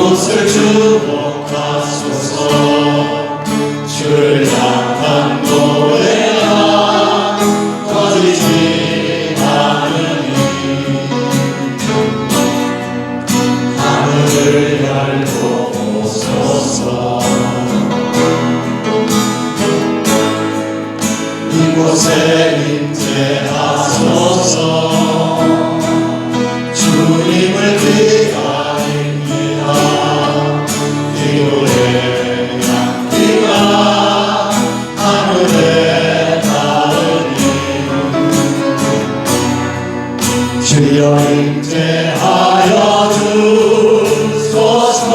이곳을 주목하소서. 주를 향한 노래가 꺼지지 않으니 하늘을 열고 오소서. 이곳에 임재하소서. 주님을 기다립니다. 기도의 향기가 하늘에 닿으니 주여 임재하여 주소서.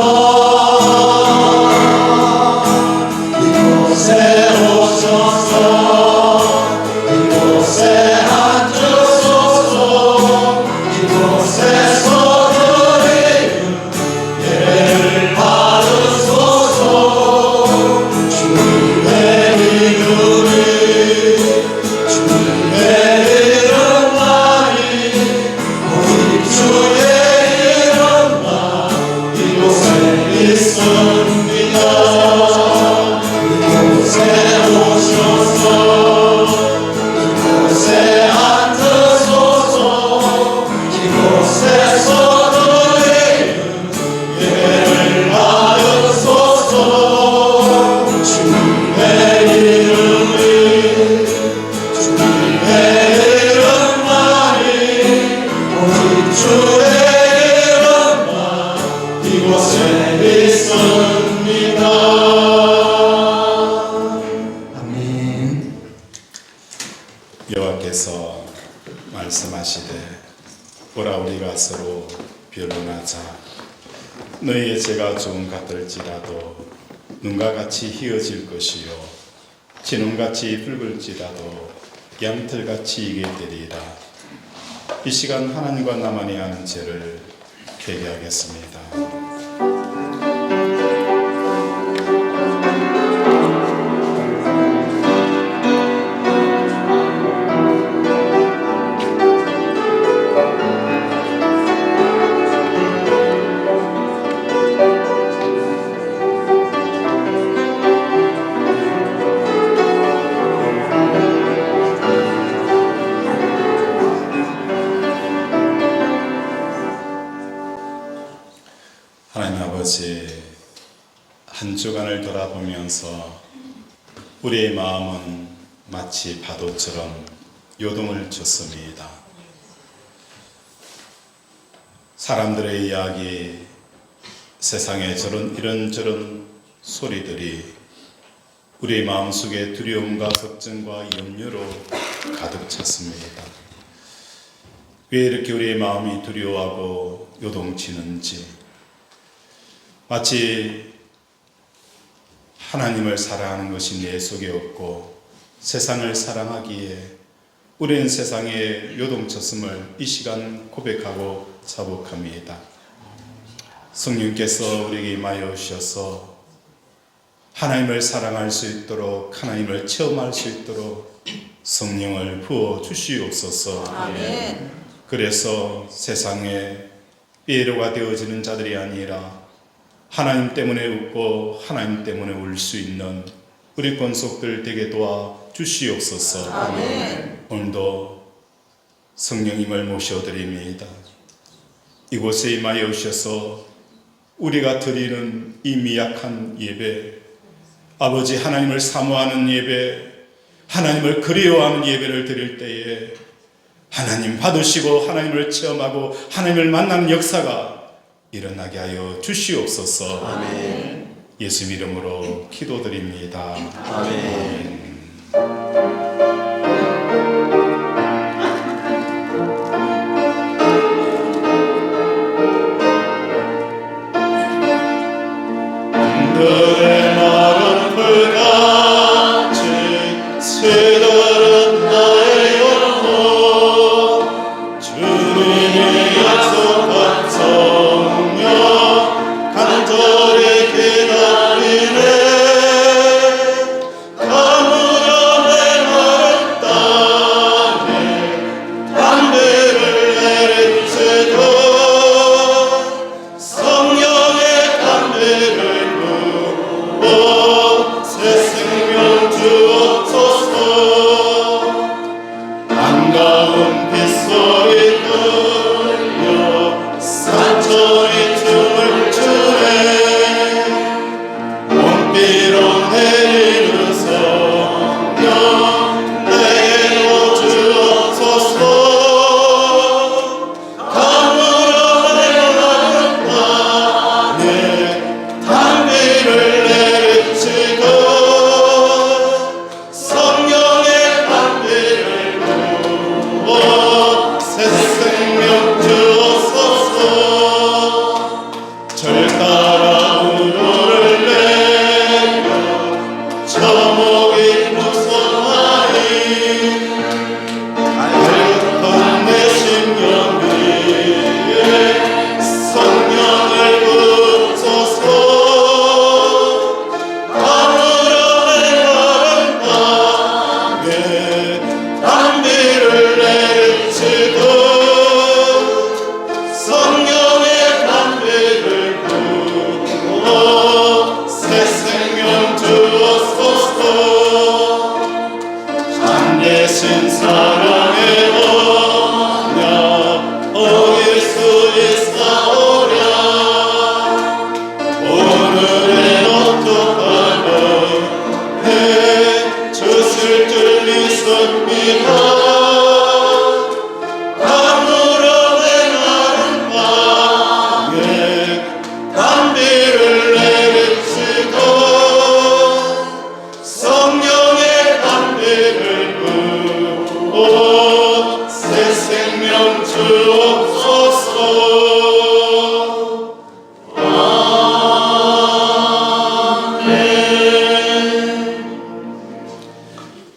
이곳에 오셔서 이곳에 앉으소서. 이곳에서 드리는 예를 받으소서. 주의 이름이 주의 이름만이 오직 주의 이름만 이곳에 있습니다. 이곳에 오셔서 이곳에 앉으소서. 이곳에서 드리는 예를 하여소서. 주의 이름이 주의 이름만이 오직 주의 이름만 이곳에 있습니다. 아멘. 여호와께서 말씀하시되 오라 우리가 서로 변론하자. 너희의 죄가 좀 같을지라도 눈과 같이 희어질 것이요 진홍같이 붉을지라도 양털같이 이게 되리라. 이 시간 하나님과 나만이 하는 죄를 회개하겠습니다. 하나님 아버지, 한 주간을 돌아보면서 우리의 마음은 마치 파도처럼 요동을 쳤습니다. 사람들의 이야기, 세상의 이런저런 소리들이 우리의 마음속에 두려움과 걱정과 염려로 가득 찼습니다. 왜 이렇게 우리의 마음이 두려워하고 요동치는지, 마치 하나님을 사랑하는 것이 내 속에 없고 세상을 사랑하기에 우리는 세상에 요동쳤음을 이 시간 고백하고 자복합니다. 성령께서 우리에게 임하여 주셔서 하나님을 사랑할 수 있도록, 하나님을 체험할 수 있도록 성령을 부어 주시옵소서. 아멘. 그래서 세상에 피해로가 되어지는 자들이 아니라 하나님 때문에 웃고 하나님 때문에 울 수 있는 우리 권속들 되게 도와 주시옵소서. 아멘. 오늘도 성령님을 모셔드립니다. 이곳에 임하여 오셔서 우리가 드리는 이 미약한 예배, 아버지 하나님을 사모하는 예배, 하나님을 그리워하는 예배를 드릴 때에 하나님 받으시고 하나님을 체험하고 하나님을 만나는 역사가 일어나게 하여 주시옵소서. 아멘. 예수 이름으로 기도드립니다. 아멘. 그들의 말은 불같이 새들은 나의 영혼 주님의 약속한 성령 간절히 기다리네. 가물어 내 마른 땅에 담배를 내릴지도 성령의 가라우를 내려 저 목이 무성하니 가득한 내 심령 위에 성령을 부소서 하늘의 바람 땅에 담비를 내리치고 성령의 담비를 부어 새 생명 주옵소서 참되신 사랑의 언약 어길 수 있사오랴 오늘은 어떡하며 해 주실 줄 믿습니다 아무런 행하는 밤에 담비를 내리치고 성령의 담비를 부어 새 생명 주옵소서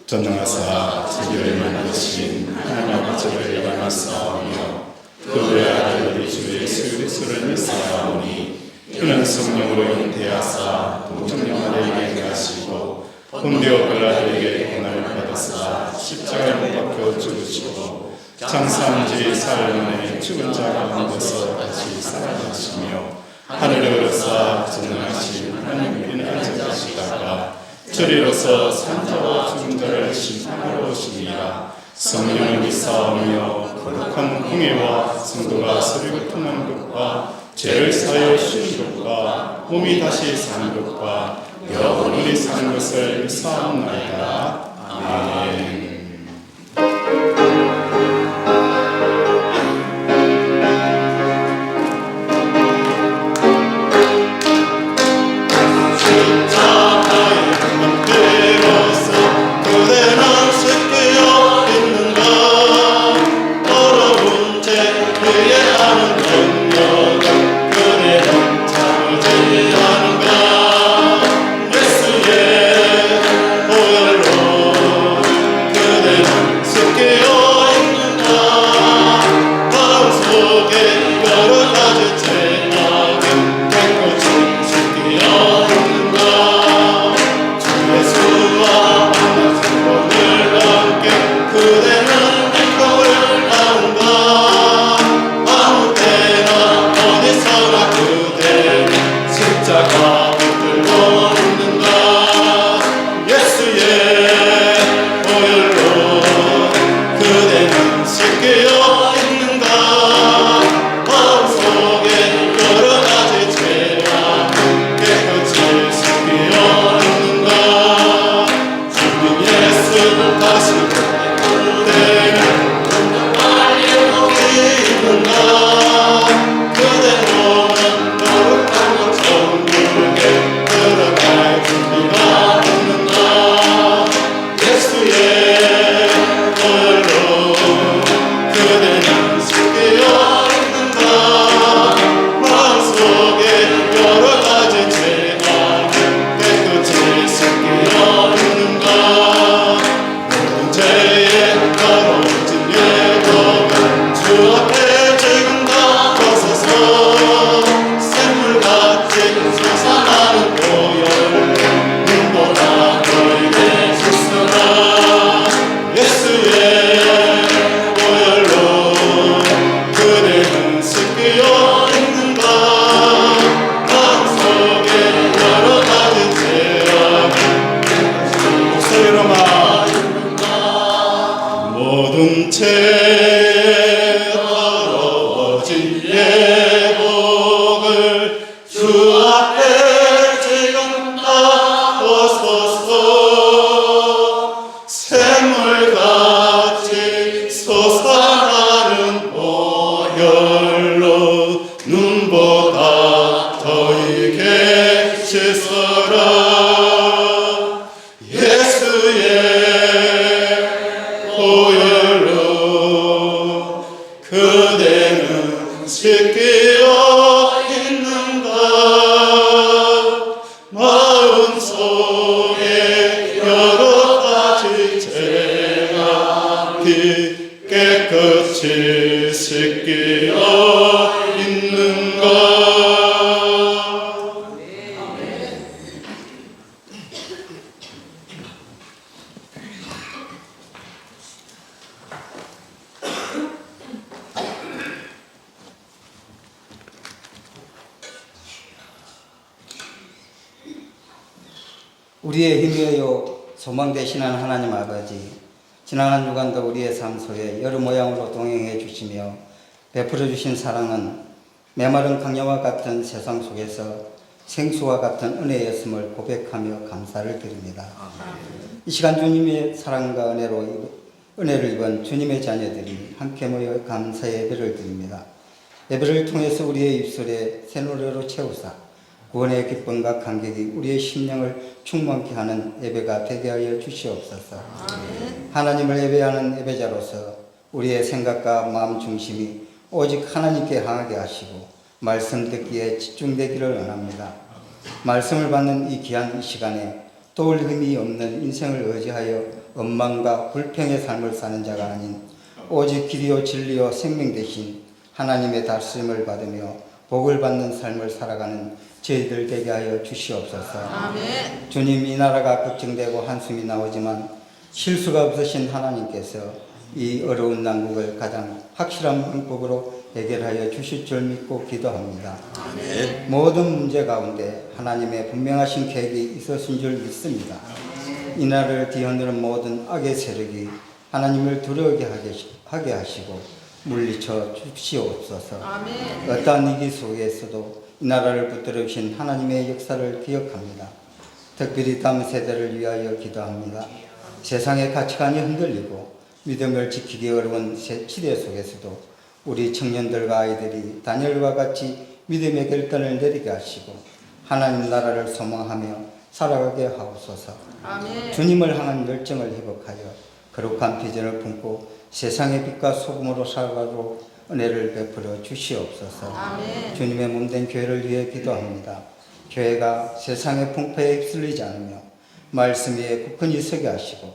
전능하사 세계를 만드신 하나님 아버지를 영광하사오며 그 외아들 우리 주 예수 그리스도를 믿사오니 그는 성령으로 잉태하사 동정녀마리아에게 행하시고 본디오 빌라도에게 고난을 받으사 십자가에 못 박혀 죽으시고 장사한 지 사흘 만에 죽은 자 가운데서 다시 살아나시며 하늘에 오르사 전능하신 하나님께 앉으시다가 주리로서 산자와 죽은 자를 심판하러 오시니라 성령을 믿사오며 거룩한 공예와 성도가 서로 통하는 것과 죄를 사하여 쉬는 것과 몸이 다시 사는 것과 영원히 사는 것을 믿사옵나이다. 아멘. 모든 죄 더러워진 예복을 주 앞에 지금 다 벗어서 샘물같이 솟아나는 보혈로 눈보다 더 익게 씻어라. 그대는 지키어 있는가. 우리의 힘이여 소망 되시는 하나님 아버지, 지난 한 주간도 우리의 삶 속에 여러 모양으로 동행해 주시며 베풀어 주신 사랑은 메마른 강야와 같은 세상 속에서 생수와 같은 은혜였음을 고백하며 감사를 드립니다. 이 시간 주님의 사랑과 은혜를 입은 주님의 자녀들이 함께 모여 감사의 예배를 드립니다. 예배를 통해서 우리의 입술에 새 노래로 채우사 구원의 기쁨과 감격이 우리의 심령을 충만케 하는 예배가 되게 하여 주시옵소서. 하나님을 예배하는 예배자로서 우리의 생각과 마음 중심이 오직 하나님께 향하게 하시고 말씀 듣기에 집중되기를 원합니다. 말씀을 받는 이 귀한 시간에 도울 힘이 없는 인생을 의지하여 원망과 불평의 삶을 사는 자가 아닌 오직 길이요 진리요 생명 되신 하나님의 다스림을 받으며 복을 받는 삶을 살아가는 저희들 되게 하여 주시옵소서. 아멘. 주님, 이 나라가 걱정되고 한숨이 나오지만 실수가 없으신 하나님께서 이 어려운 난국을 가장 확실한 방법으로 해결하여 주실 줄 믿고 기도합니다. 아멘. 모든 문제 가운데 하나님의 분명하신 계획이 있으신 줄 믿습니다. 이 나라를 뒤흔드는 모든 악의 세력이 하나님을 두려워하게 하게 하시고 물리쳐 주시옵소서. 아멘. 어떠한 위기 속에서도 이 나라를 붙들어 주신 하나님의 역사를 기억합니다. 특별히 다음 세대를 위하여 기도합니다. 세상의 가치관이 흔들리고 믿음을 지키기 어려운 시대 속에서도 우리 청년들과 아이들이 다니엘과 같이 믿음의 결단을 내리게 하시고 하나님 나라를 소망하며 살아가게 하옵소서. 아멘. 주님을 향한 열정을 회복하여 거룩한 비전을 품고 세상의 빛과 소금으로 살아가도록 은혜를 베풀어 주시옵소서. 아멘. 주님의 몸된 교회를 위해 기도합니다. 교회가 세상의 풍파에 휩쓸리지 않으며 말씀 위에 굳건히 서게 하시고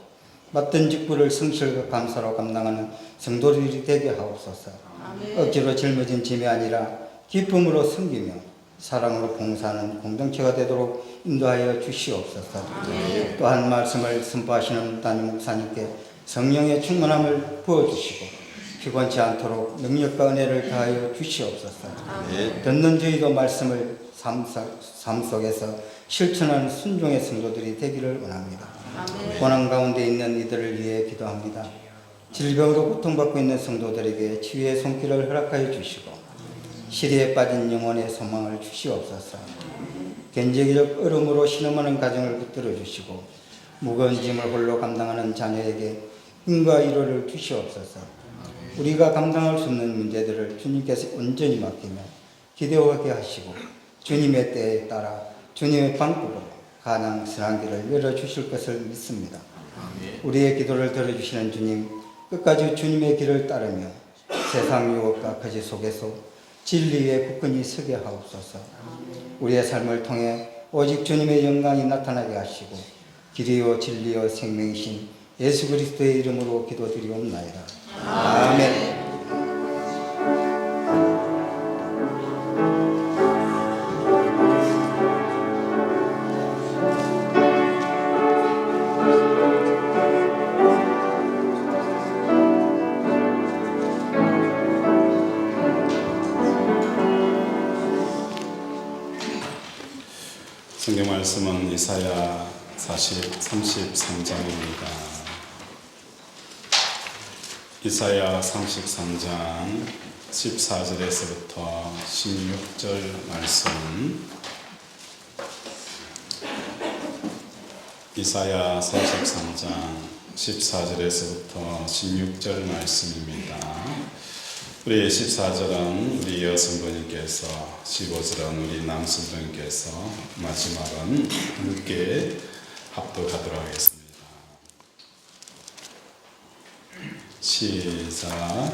맡은 직분을 성실과 감사로 감당하는 성도들이 되게 하옵소서. 아멘. 억지로 짊어진 짐이 아니라 기쁨으로 섬기며 사랑으로 봉사하는 공동체가 되도록 인도하여 주시옵소서. 아멘. 또한 말씀을 선포하시는 담임 목사님께 성령의 충만함을 부어주시고 피곤치 않도록 능력과 은혜를 다하여 주시옵소서. 아멘. 듣는 저희도 말씀을 삶 속에서 실천하는 순종의 성도들이 되기를 원합니다. 아멘. 고난 가운데 있는 이들을 위해 기도합니다. 질병으로 고통받고 있는 성도들에게 치유의 손길을 허락하여 주시고 시리에 빠진 영혼의 소망을 주시옵소서. 견제기적 얼음으로 신음하는 가정을 붙들어 주시고 무거운 짐을 홀로 감당하는 자녀에게 힘과 위로를 주시옵소서. 우리가 감당할 수 없는 문제들을 주님께서 온전히 맡기며 기대하게 하시고 주님의 때에 따라 주님의 방법으로 가장 선한 길을 열어주실 것을 믿습니다. 우리의 기도를 들어주시는 주님, 끝까지 주님의 길을 따르며 세상 유혹과 거짓 속에서 진리에 굳건히 서게 하옵소서. 우리의 삶을 통해 오직 주님의 영광이 나타나게 하시고 길이요 진리요 생명이신 예수 그리스도의 이름으로 기도드리옵나이다. 아멘. 성경 말씀은 이사야 33장입니다. 이사야 33장 14절에서부터 16절 말씀. 이사야 33장 14절에서부터 16절 말씀입니다. 우리 14절은 우리 여성분께서, 15절은 우리 남성분께서, 마지막은 함께 합독하도록 하겠습니다. 시작.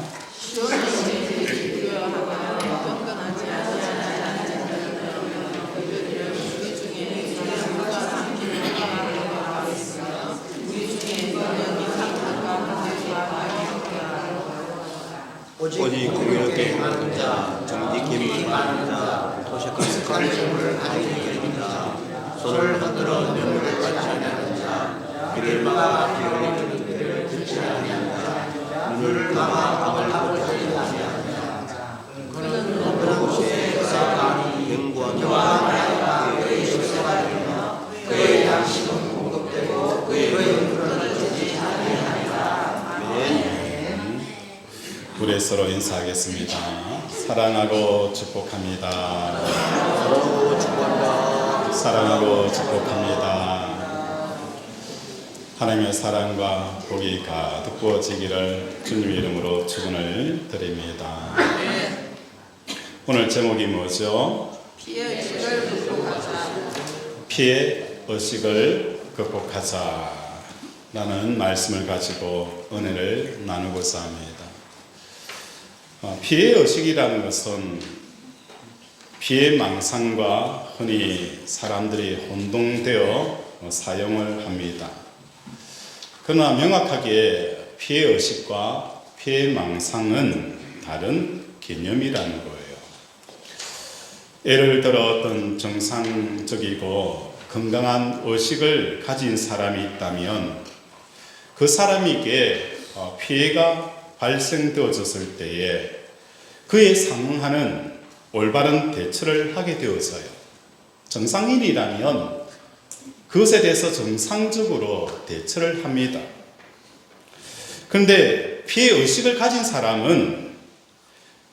오직 공의롭게 행하는 자, 정직히 말하는 자, 도식한 습관을 가지게 됩니다. 손을 흔들어 눈물을 받지 않는 자, 귀를 막아 비 흘리는 그들을 듣지 않는 자, 눈을 감아 악을 보지 않는 자, 그는 높은 곳에 쌓아가니 견고한 와 그의 실세가 되며 그의 양식은 우리 서로 인사하겠습니다. 사랑하고 축복합니다. 서로 축복합니다. 사랑하고 축복합니다. 하나님의 사랑과 복이 가득 부어지기를 주님의 이름으로 축원을 드립니다. 오늘 제목이 뭐죠? 피해 의식을 극복하자. 피해 의식을 극복하자 라는 말씀을 가지고 은혜를 나누고자 합니다. 피해 의식이라는 것은 피해망상과 흔히 사람들이 혼동되어 사용을 합니다. 그러나 명확하게 피해의식과 피해망상은 다른 개념이라는 거예요. 예를 들어 어떤 정상적이고 건강한 의식을 가진 사람이 있다면 그 사람에게 피해가 발생되어졌을 때에 그에 상응하는 올바른 대처를 하게 되어져요. 정상인이라면 그것에 대해서 정상적으로 대처를 합니다. 그런데 피해의식을 가진 사람은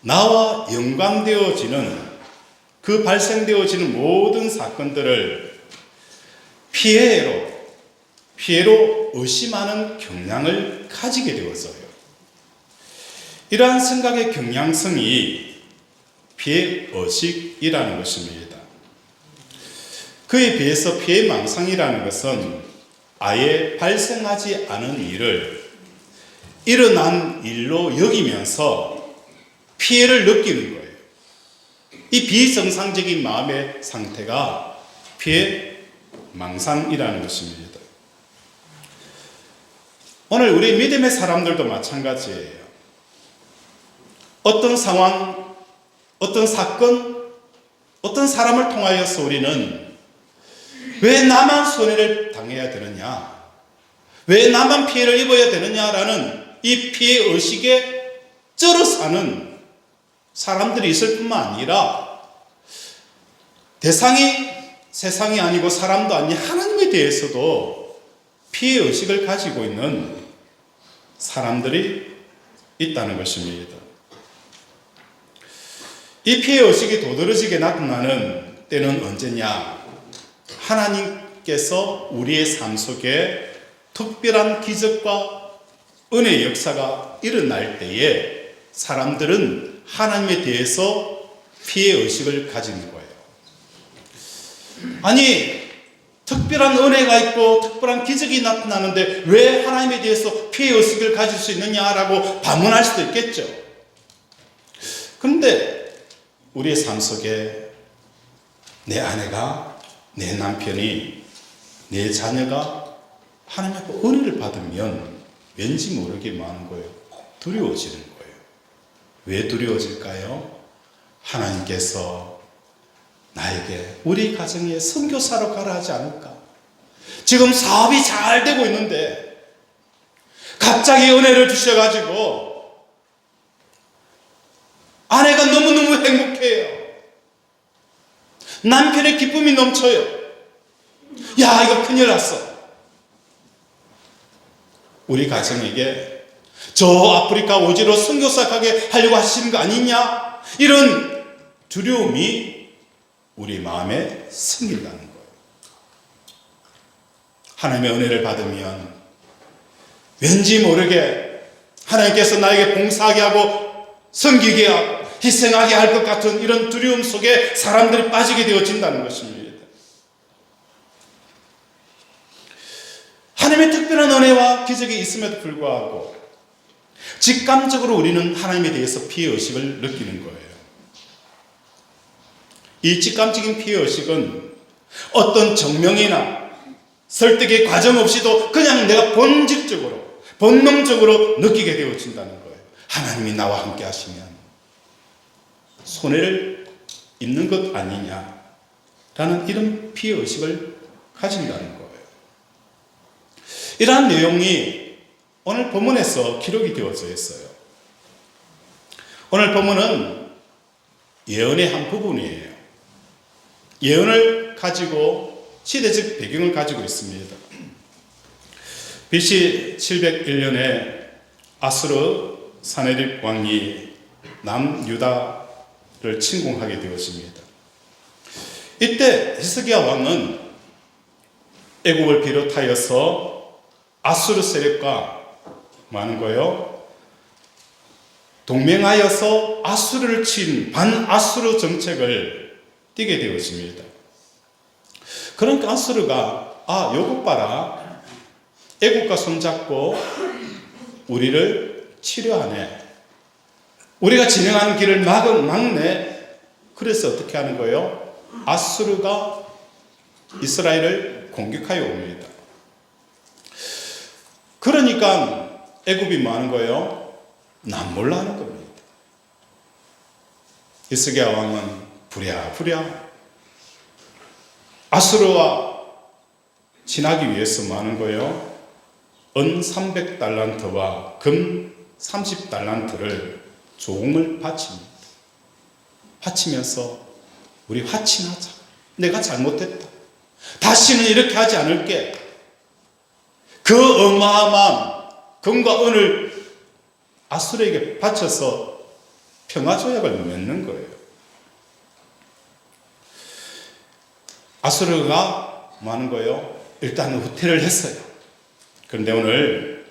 나와 연관되어지는 그 발생되어지는 모든 사건들을 피해로 의심하는 경향을 가지게 되어져요. 이러한 생각의 경향성이 피해의식이라는 것입니다. 그에 비해서 피해망상이라는 것은 아예 발생하지 않은 일을 일어난 일로 여기면서 피해를 느끼는 거예요. 이 비정상적인 마음의 상태가 피해망상이라는 것입니다. 오늘 우리 믿음의 사람들도 마찬가지예요. 어떤 상황, 어떤 사건, 어떤 사람을 통하여서 우리는 왜 나만 손해를 당해야 되느냐? 왜 나만 피해를 입어야 되느냐라는 이 피해의식에 쩔어 사는 사람들이 있을 뿐만 아니라 대상이 세상이 아니고 사람도 아닌 하나님에 대해서도 피해의식을 가지고 있는 사람들이 있다는 것입니다. 이 피해의식이 도드라지게 나타나는 때는 언제냐? 하나님께서 우리의 삶 속에 특별한 기적과 은혜의 역사가 일어날 때에 사람들은 하나님에 대해서 피해의식을 가지는 거예요. 아니, 특별한 은혜가 있고 특별한 기적이 나타나는데 왜 하나님에 대해서 피해의식을 가질 수 있느냐라고 반문할 수도 있겠죠. 그런데 우리의 삶 속에 내 아내가, 내 남편이, 내 자녀가 하나님 앞에 은혜를 받으면 왠지 모르게 많은 거예요. 두려워지는 거예요. 왜 두려워질까요? 하나님께서 나에게 우리 가정에 선교사로 가라 하지 않을까? 지금 사업이 잘 되고 있는데 갑자기 은혜를 주셔가지고 아내가 너무너무 행복해요. 남편의 기쁨이 넘쳐요. 야, 이거 큰일 났어. 우리 가정에게 저 아프리카 오지로 선교사 가게 하려고 하시는 거 아니냐? 이런 두려움이 우리 마음에 생긴다는 거예요. 하나님의 은혜를 받으면 왠지 모르게 하나님께서 나에게 봉사하게 하고 섬기게 하고 희생하게 할 것 같은 이런 두려움 속에 사람들이 빠지게 되어진다는 것입니다. 하나님의 특별한 은혜와 기적이 있음에도 불구하고 직감적으로 우리는 하나님에 대해서 피해의식을 느끼는 거예요. 이 직감적인 피해의식은 어떤 정명이나 설득의 과정 없이도 그냥 내가 본질적으로, 본능적으로 느끼게 되어진다는 거예요. 하나님이 나와 함께 하시면 손해를 입는 것 아니냐라는 이런 피해의식을 가진다는 거예요. 이러한 내용이 오늘 본문에서 기록이 되어져 있어요. 오늘 본문은 예언의 한 부분이에요. 예언을 가지고 시대적 배경을 가지고 있습니다. BC 701년에 아수르 사네립 왕이 남유다를 침공하게 되었습니다. 이때 히스기야 왕은 애굽을 비롯하여서 아수르 세력과 많은 거요, 동맹하여서 아수르를 친 반아수르 정책을 띠게 되었습니다. 그러니까 아수르가 요것 봐라, 애굽과 손잡고 우리를 치료하네, 우리가 진행하는 길을 막네. 그래서 어떻게 하는 거예요? 아수르가 이스라엘을 공격하여 옵니다. 그러니까 애굽이 뭐 하는 거예요? 남몰라 하는 겁니다. 히스기야 왕은 부랴부랴 아수르와 친하기 위해서 뭐 하는 거예요? 은 300달란트와 금 30달란트를 조공을 바칩니다. 바치면서 우리 화친하자. 내가 잘못했다. 다시는 이렇게 하지 않을게. 그 어마어마한 금과 은을 아수르에게 바쳐서 평화조약을 맺는 거예요. 아수르가 뭐 하는 거예요? 일단 후퇴를 했어요. 그런데 오늘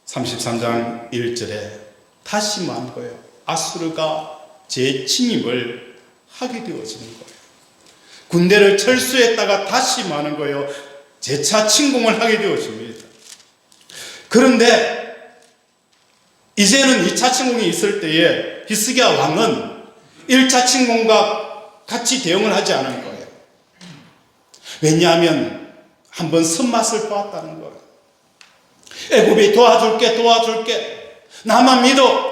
33장 1절에 다시 뭐 하는 거예요? 아수르가 재침입을 하게 되어지는 거예요. 군대를 철수했다가 다시 뭐 하는 거예요? 재차 침공을 하게 되어집니다. 그런데 이제는 2차 침공이 있을 때에 히스기야 왕은 1차 침공과 같이 대응을 하지 않은 거예요. 왜냐하면 한번 손맛을 보았다는 거예요. 애굽이 도와줄게. 나만 믿어.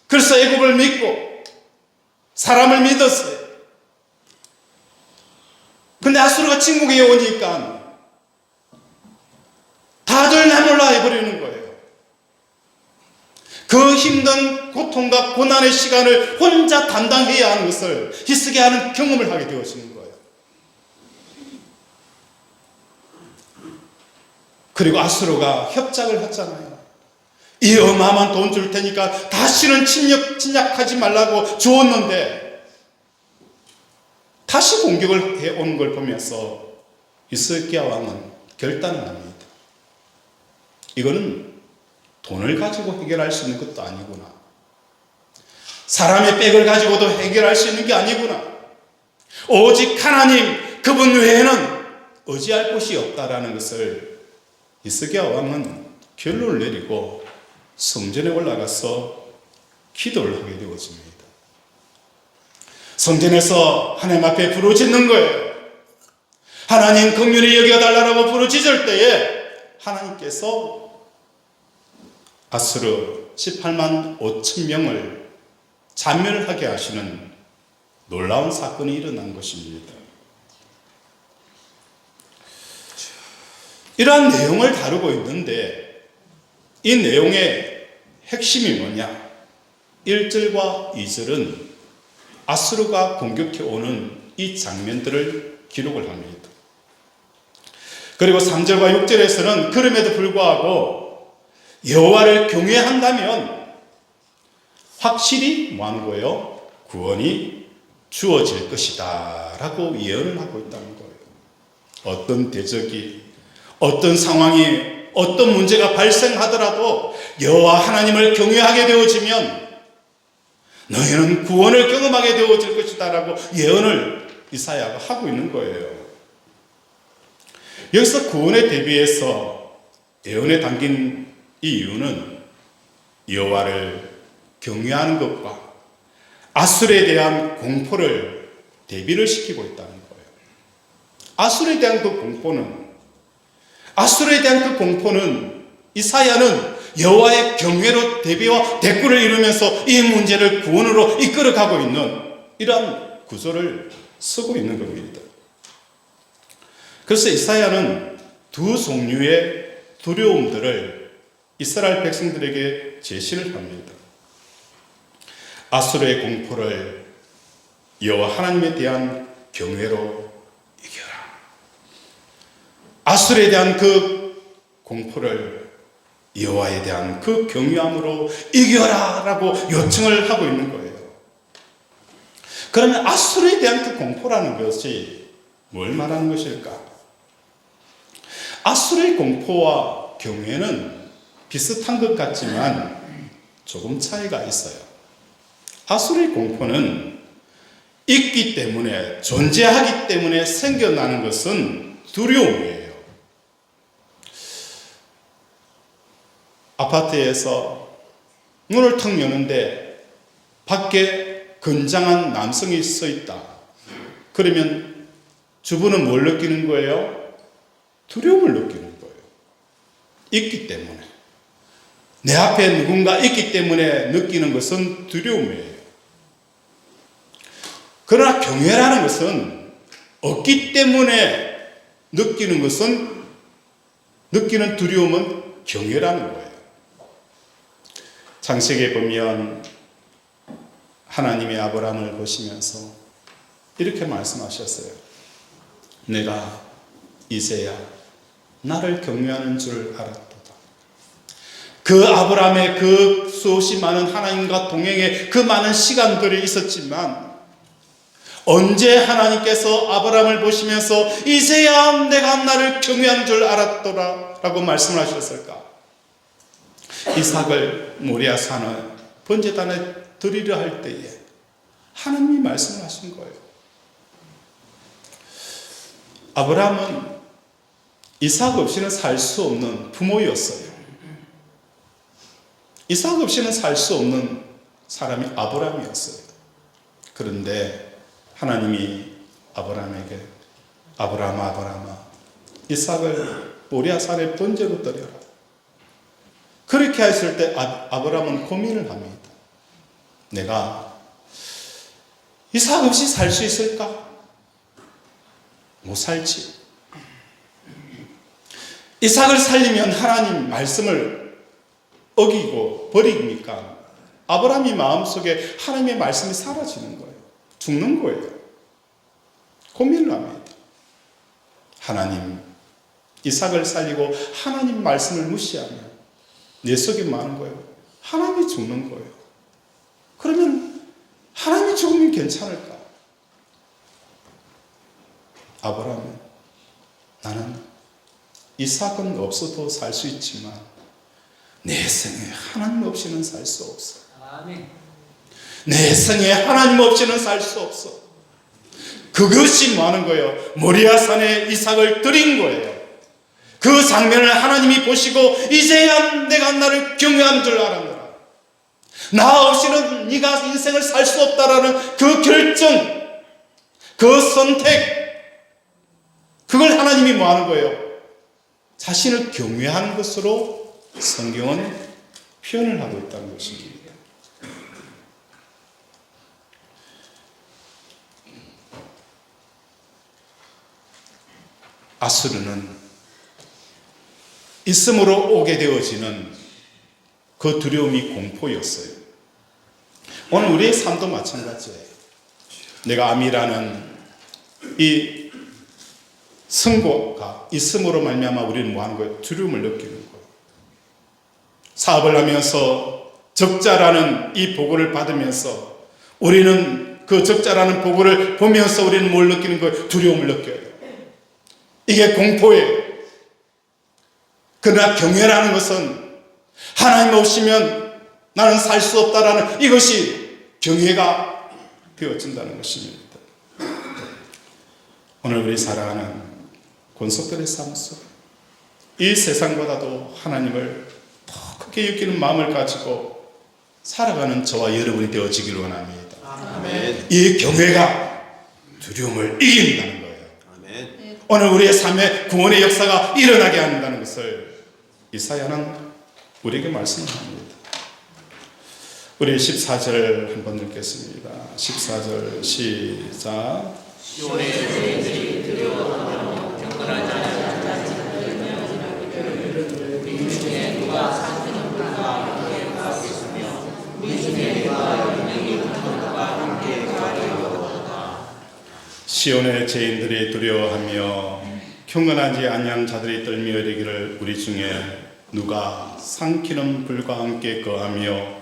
그래서 애굽을 믿고 사람을 믿었어요. 근데 아수르가 침공해 오니까 다들 나몰라 해버리는 거예요. 그 힘든 고통과 고난의 시간을 혼자 담당해야 하는 것을 히스기야는 경험을 하게 되어지는 거예요. 그리고 아수르가 협작을 했잖아요. 이 어마어마한 돈 줄 테니까 다시는 침략하지 말라고 주었는데 다시 공격을 해오는 걸 보면서 히스기야 왕은 결단을 합니다. 이거는 돈을 가지고 해결할 수 있는 것도 아니구나. 사람의 빽을 가지고도 해결할 수 있는 게 아니구나. 오직 하나님 그분 외에는 의지할 곳이 없다라는 것을 히스기야 왕은 결론을 내리고 성전에 올라가서 기도를 하게 되었습니다. 성전에서 하나님 앞에 부르짖는 거예요. 하나님 긍휼히 여겨달라고 부르짖을 때에 하나님께서 아수르 18만 5천 명을 잔멸하게 하시는 놀라운 사건이 일어난 것입니다. 이러한 내용을 다루고 있는데 이 내용의 핵심이 뭐냐? 1절과 2절은 아수르가 공격해 오는 이 장면들을 기록을 합니다. 그리고 3절과 6절에서는 그럼에도 불구하고 여호와를 경외한다면 확실히 뭐 하는 거예요? 구원이 주어질 것이다 라고 예언을 하고 있다는 거예요. 어떤 대적이, 어떤 상황이, 어떤 문제가 발생하더라도 여호와 하나님을 경외하게 되어지면 너희는 구원을 경험하게 되어질 것이다 라고 예언을 이사야가 하고 있는 거예요. 여기서 구원에 대비해서 예언에 담긴 이 이유는 여호와를 경외하는 것과 아수르에 대한 공포를 대비를 시키고 있다는 거예요. 아수르에 대한 그 공포는 이사야는 여호와의 경외로 대비와 대꾸를 이루면서 이 문제를 구원으로 이끌어가고 있는 이러한 구조를 쓰고 있는 겁니다. 그래서 이사야는 두 종류의 두려움들을 이스라엘 백성들에게 제시를 합니다. 아수르의 공포를 여호와 하나님에 대한 경외로 이겨라. 아수르에 대한 그 공포를 여호와에 대한 그 경외함으로 이겨라라고 요청을 하고 있는 거예요. 그러면 아수르에 대한 그 공포라는 것이 뭘 말하는 것일까? 아수르의 공포와 경외는 비슷한 것 같지만 조금 차이가 있어요. 아수르의 공포는 있기 때문에, 존재하기 때문에 생겨나는 것은 두려움이에요. 아파트에서 문을 턱 여는데 밖에 건장한 남성이 서 있다. 그러면 주부는 뭘 느끼는 거예요? 두려움을 느끼는 거예요. 있기 때문에. 내 앞에 누군가 있기 때문에 느끼는 것은 두려움이에요. 그러나 경외라는 것은 없기 때문에 느끼는 두려움은 경외라는 거예요. 창세기에 보면 하나님의 아브라함을 보시면서 이렇게 말씀하셨어요. 내가 이제야 나를 경외하는 줄 알았도다. 그 아브라함의 그 수없이 많은 하나님과 동행의 그 많은 시간들이 있었지만 언제 하나님께서 아브라함을 보시면서 이제야 내가 나를 경외하는 줄 알았더라 라고 말씀을 하셨을까? 이삭을 모리아 산의 번제단에 드리려 할 때에 하나님이 말씀을 하신 거예요. 아브라함은 이삭 없이는 살 수 없는 부모였어요. 이삭 없이는 살 수 없는 사람이 아브라함이었어요. 그런데 하나님이 아브라함에게 아브라함아 이삭을 모리아 산에 번제로 드려라. 그렇게 했을 때 아브라함은 고민을 합니다. 내가 이삭 없이 살 수 있을까? 못 살지. 이삭을 살리면 하나님 말씀을 어기고 버립니까? 아브라함이 마음속에 하나님의 말씀이 사라지는 거예요. 죽는 거예요. 고민을 합니다. 하나님, 이삭을 살리고 하나님 말씀을 무시하면 내 속에 많은 거예요. 하나님이 죽는 거예요. 그러면 하나님이 죽으면 괜찮을까? 아브라함은 나는 이삭은 없어도 살 수 있지만 내 생에 하나님 없이는 살 수 없어. 내 생에 하나님 없이는 살 수 없어. 그것이 많은 거예요. 모리아산에 이삭을 드린 거예요. 그 장면을 하나님이 보시고 이제야 내가 나를 경외하는 줄 알았노라. 나 없이는 네가 인생을 살 수 없다라는 그 결정, 그 선택, 그걸 하나님이 뭐 하는 거예요? 자신을 경외하는 것으로 성경은 표현을 하고 있다는 것입니다. 아수르는 있음으로 오게 되어지는 그 두려움이 공포였어요. 오늘 우리의 삶도 마찬가지예요. 내가 암이라는 이 선고가 있음으로 말미암아 우리는 뭐 하는 거예요? 두려움을 느끼는 거예요. 사업을 하면서 적자라는 이 보고를 받으면서 우리는 그 적자라는 보고를 보면서 우리는 뭘 느끼는 거예요? 두려움을 느껴요. 이게 공포예요. 그러나 경외라는 것은 하나님 없이면 나는 살 수 없다라는 이것이 경외가 되어진다는 것입니다. 오늘 우리 사랑하는 권속들의 삶 속 이 세상보다도 하나님을 더 크게 여기는 마음을 가지고 살아가는 저와 여러분이 되어지기를 원합니다. 아멘. 이 경외가 두려움을 이긴다는 거예요. 아멘. 오늘 우리의 삶에 구원의 역사가 일어나게 한다는 것을 이사야는 우리에게 말씀을 합니다. 우리 14절 한번 읽겠습니다. 14절 시작. 시온의 죄인들이 두려워하며 경건하지 않은 우리 중에 누가 상태는 불과 함께 가겠으며 우리 중에 누가 영광이 불과 함께 가리오로다. 시온의 죄인들이 두려워하며 경건하지 아니한 자들이 떨며 이르기를 우리 중에 누가 삼키는 불과 함께 거하며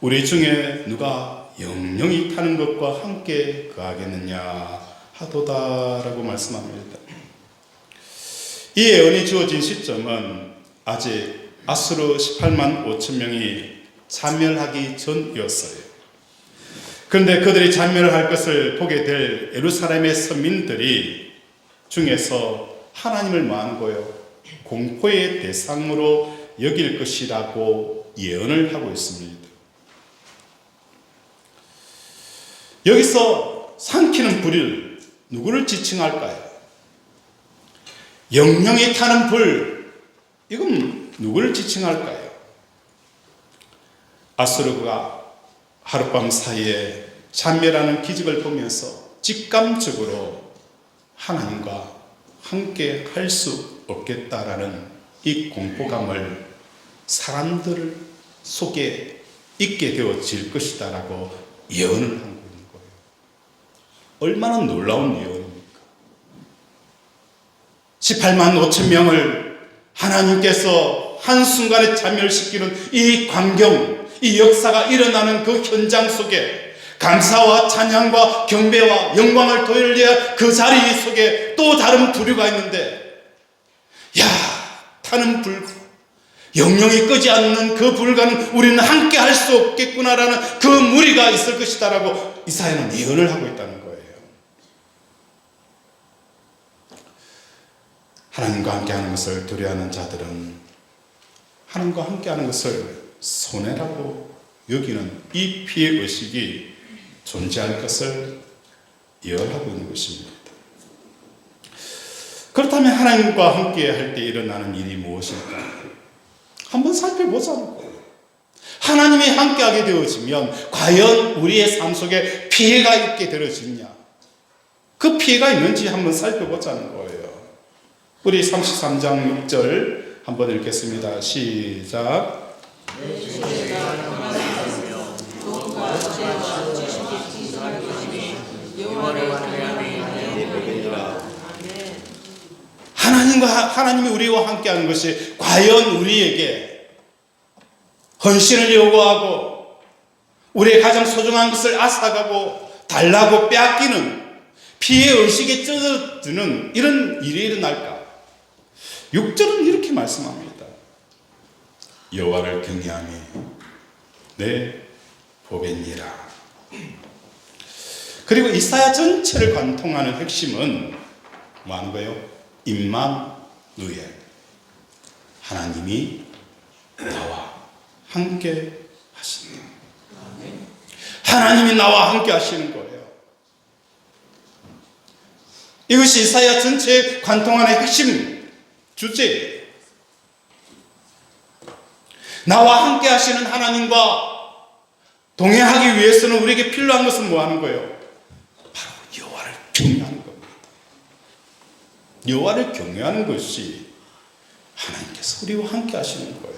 우리 중에 누가 영영이 타는 것과 함께 거하겠느냐 하도다라고 말씀합니다. 이 예언이 주어진 시점은 아직 아수르 18만 5천 명이 잔멸하기 전이었어요. 그런데 그들이 잔멸할 것을 보게 될 예루살렘의 서민들이 중에서 하나님을 뭐하는 거예요? 공포의 대상으로 여길 것이라고 예언을 하고 있습니다. 여기서 삼키는 불을 누구를 지칭할까요? 영영이 타는 불, 이건 누구를 지칭할까요? 아수르가 하룻밤 사이에 잔멸하는 기적을 보면서 직감적으로 하나님과 함께 할 수 없겠다라는 이 공포감을 사람들 속에 있게 되어질 것이다라고 예언을 하고 있는 거예요. 얼마나 놀라운 예언입니까? 18만 5천 명을 하나님께서 한순간에 잔멸시키는 이 광경, 이 역사가 일어나는 그 현장 속에 감사와 찬양과 경배와 영광을 돌려야 그 자리 속에 또 다른 부류가 있는데, 야, 타는 불, 영영이 끄지 않는 그 불과는 우리는 함께 할 수 없겠구나라는 그 무리가 있을 것이다라고 이사야는 예언을 하고 있다는 거예요. 하나님과 함께하는 것을 두려워하는 자들은 하나님과 함께하는 것을 손해라고 여기는 이 피해의식이 존재할 것을 예언하고 있는 것입니다. 그렇다면 하나님과 함께 할 때 일어나는 일이 무엇일까? 한번 살펴보자는 거예요. 하나님이 함께하게 되어지면 과연 우리의 삶 속에 피해가 있게 되어지냐? 그 피해가 있는지 한번 살펴보자는 거예요. 우리 33장 6절 한번 읽겠습니다. 시작. 하나님이 우리와 함께하는 것이 과연 우리에게 헌신을 요구하고 우리의 가장 소중한 것을 앗아가고 달라고 빼앗기는 피해의식에 젖어드는 이런 일이 일어날까? 6절은 이렇게 말씀합니다. 여호와를 경외함이 내 복이니라. 그리고 이사야 전체를 관통하는 핵심은 뭐 하는 거예요? 임마누엘, 하나님이 나와 함께 하신다. 하나님이 나와 함께 하시는 거예요. 이것이 이사야 전체에 관통하는 핵심 주제예요. 나와 함께 하시는 하나님과 동행하기 위해서는 우리에게 필요한 것은 뭐 하는 거예요? 바로 여호와를 경외하는 겁니다. 여호와를 경외하는 것이 하나님께서 우리와 함께 하시는 거예요.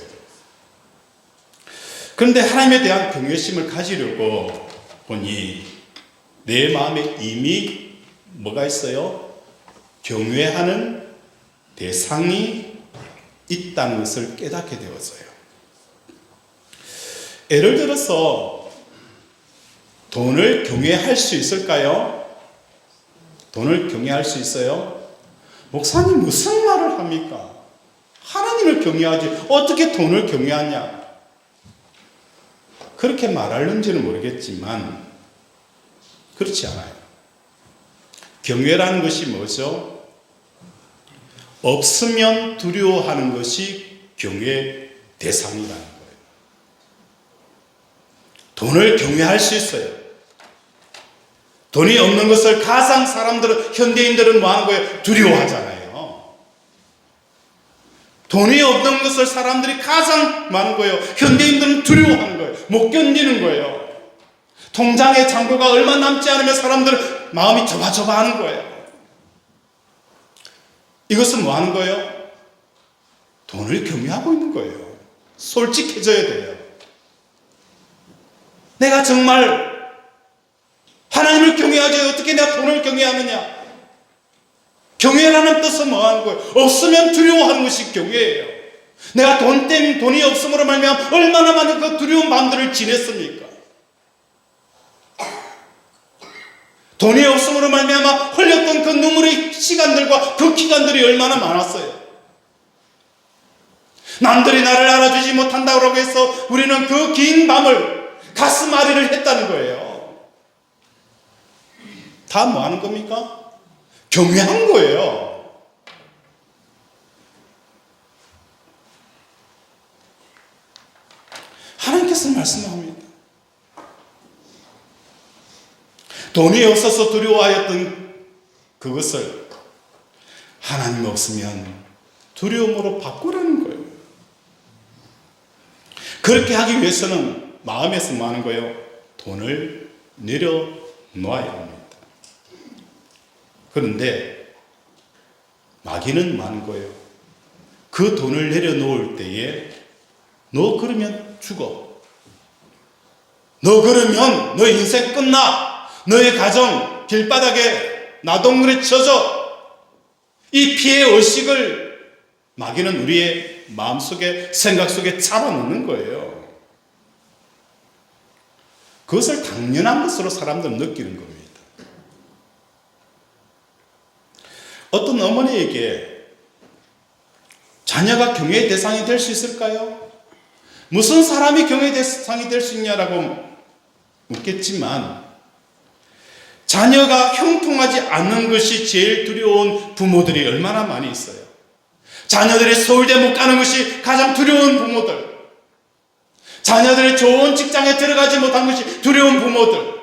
그런데 하나님에 대한 경외심을 가지려고 보니 내 마음에 이미 뭐가 있어요? 경외하는 대상이 있다는 것을 깨닫게 되었어요. 예를 들어서 돈을 경외할 수 있을까요? 돈을 경외할 수 있어요? 목사님 무슨 말을 합니까? 하나님을 경외하지 어떻게 돈을 경외하냐? 그렇게 말하는지는 모르겠지만 그렇지 않아요. 경외라는 것이 뭐죠? 없으면 두려워하는 것이 경외 대상이라는 거예요. 돈을 경외할 수 있어요. 돈이 없는 것을 가상 사람들은, 현대인들은 뭐 하는 거예요? 두려워하잖아요. 돈이 없는 것을 사람들이 가장 많은 거예요. 현대인들은 두려워하는 거예요. 못 견디는 거예요. 통장에 잔고가 얼마 남지 않으면 사람들은 마음이 저바저바하는 거예요. 이것은 뭐 하는 거예요? 돈을 경외하고 있는 거예요. 솔직해져야 돼요. 내가 정말 하나님을 경외하지 어떻게 내가 돈을 경외하느냐? 경외라는 뜻은 뭐 하는 거예요? 없으면 두려워하는 것이 경외예요. 내가 돈이 없음으로 말미암아 얼마나 많은 그 두려운 밤들을 지냈습니까? 돈이 없음으로 말미암아 흘렸던 그 눈물의 시간들과 그 기간들이 얼마나 많았어요. 남들이 나를 알아주지 못한다고 해서 우리는 그 긴 밤을 가슴앓이를 했다는 거예요. 다 뭐 하는 겁니까? 경외한 거예요. 하나님께서 말씀합니다. 돈이 없어서 두려워하였던 그것을 하나님 없으면 두려움으로 바꾸라는 거예요. 그렇게 하기 위해서는 마음에서 뭐 하는 거예요? 돈을 내려놓아야 합니다. 그런데 마귀는 뭐 하는 거예요? 그 돈을 내려놓을 때에 너 그러면 죽어. 너 그러면 너 인생 끝나. 너의 가정 길바닥에 나동굴에 쳐져. 이 피해 의식을 마귀는 우리의 마음속에 생각 속에 잡아놓는 거예요. 그것을 당연한 것으로 사람들은 느끼는 겁니다. 어떤 어머니에게 자녀가 경외의 대상이 될 수 있을까요? 무슨 사람이 경외의 대상이 될 수 있냐라고 묻겠지만 자녀가 형통하지 않는 것이 제일 두려운 부모들이 얼마나 많이 있어요. 자녀들이 서울대 못 가는 것이 가장 두려운 부모들, 자녀들이 좋은 직장에 들어가지 못한 것이 두려운 부모들,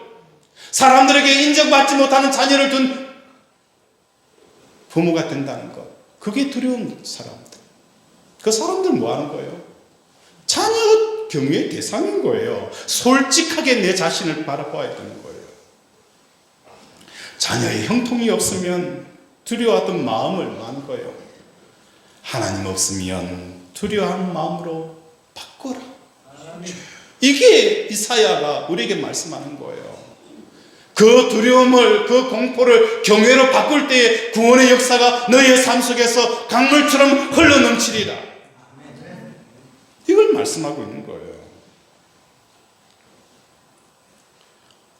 사람들에게 인정받지 못하는 자녀를 둔 부모가 된다는 것, 그게 두려운 사람들. 그 사람들 뭐 하는 거예요? 자녀 경외의 대상인 거예요. 솔직하게 내 자신을 바라봐야 되는 거예요. 자녀의 형통이 없으면 두려워하던 마음을 많은 거예요. 하나님 없으면 두려워하는 마음으로 바꿔라. 이게 이사야가 우리에게 말씀하는 거예요. 그 두려움을, 그 공포를 경외로 바꿀 때에 구원의 역사가 너희의 삶 속에서 강물처럼 흘러넘치리라. 이걸 말씀하고 있는 거예요.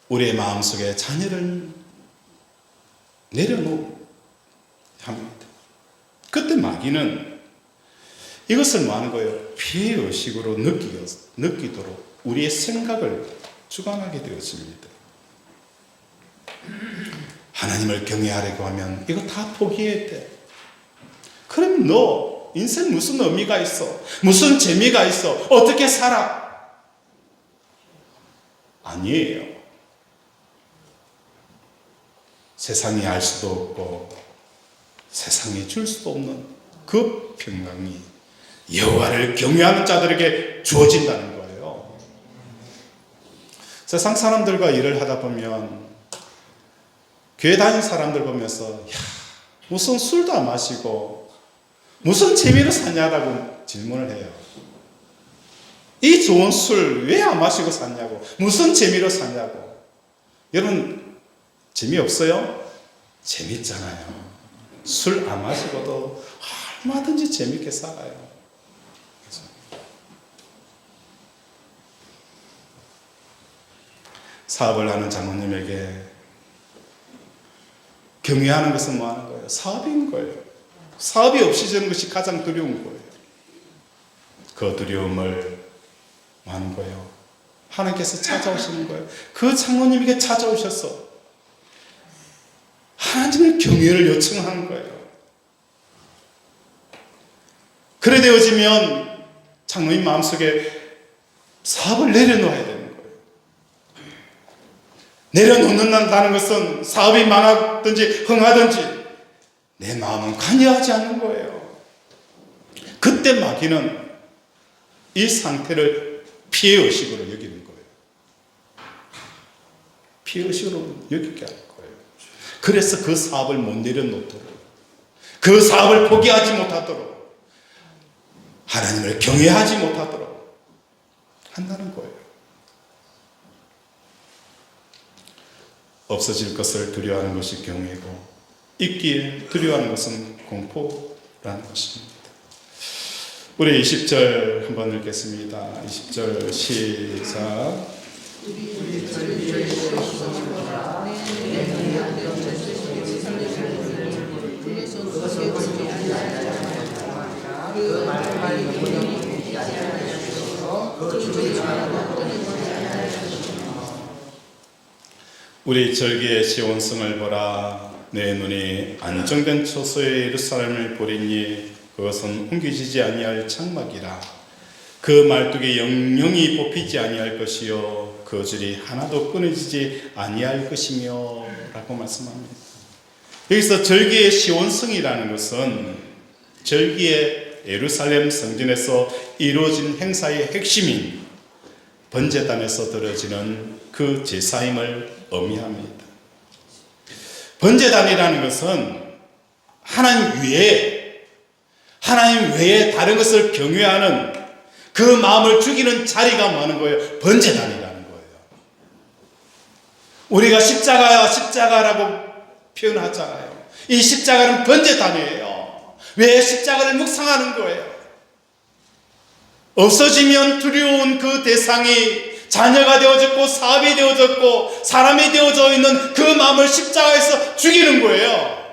우리의 마음속에 자녀를 내려놓아야 합니다. 그때 마귀는 이것을 뭐 하는 거예요? 피해의식으로 느끼도록 우리의 생각을 주관하게 되어집니다. 하나님을 경외하려고 하면 이거 다 포기해야 돼. 그럼 너 인생 무슨 의미가 있어? 무슨 재미가 있어? 어떻게 살아? 아니에요. 세상이 알 수도 없고 세상이 줄 수도 없는 그 평강이 여호와를 경외하는 자들에게 주어진다는 거예요. 세상 사람들과 일을 하다 보면 교회 다니는 사람들 보면서 야, 무슨 술도 안 마시고 무슨 재미로 사냐라고 질문을 해요. 이 좋은 술 왜 안 마시고 사냐고, 무슨 재미로 사냐고. 여러분 재미없어요? 재밌잖아요. 술 안 마시고도 얼마든지 재밌게 살아요. 그렇죠? 사업을 하는 장모님에게 경외하는 것은 뭐 하는 거예요? 사업인 거예요. 사업이 없어지는 것이 가장 두려운 거예요. 그 두려움을 뭐 하는 거예요? 하나님께서 찾아오시는 거예요. 그 장모님에게 찾아오셔서 하나님의 경외를 요청하는 거예요. 그래 되어지면 장로님 마음속에 사업을 내려놓아야 되는 거예요. 내려놓는다는 것은 사업이 망하든지 흥하든지 내 마음은 관여하지 않는 거예요. 그때 마귀는 이 상태를 피해의식으로 여기는 거예요. 피해의식으로 여기게 하는 거예요. 그래서 그 사업을 못 내려놓도록, 그 사업을 포기하지 못하도록, 하나님을 경외하지 못하도록 한다는 거예요. 없어질 것을 두려워하는 것이 경외고, 있기에 두려워하는 것은 공포라는 것입니다. 우리 20절 한번 읽겠습니다. 20절 시작. 우리 절기의 시온성을 보라. 내 눈이 안정된 처소에 예루살렘을 보리니 그것은 옮겨지지 아니할 장막이라. 그 말뚝에 영영이 뽑히지 아니할 것이요 그 줄이 하나도 끊어지지 아니할 것이며 라고 말씀합니다. 여기서 절기의 시온성이라는 것은 절기의 예루살렘 성전에서 이루어진 행사의 핵심인 번제단에서 드려지는 그 제사임을 의미합니다. 번제단이라는 것은 하나님 외에 다른 것을 경외하는 그 마음을 죽이는 자리가 뭐하는 거예요? 번제단이라는 거예요. 우리가 십자가라고 표현하잖아요. 이 십자가는 번제단이에요. 왜 십자가를 묵상하는 거예요? 없어지면 두려운 그 대상이 자녀가 되어졌고 사업이 되어졌고 사람이 되어져 있는 그 마음을 십자가에서 죽이는 거예요.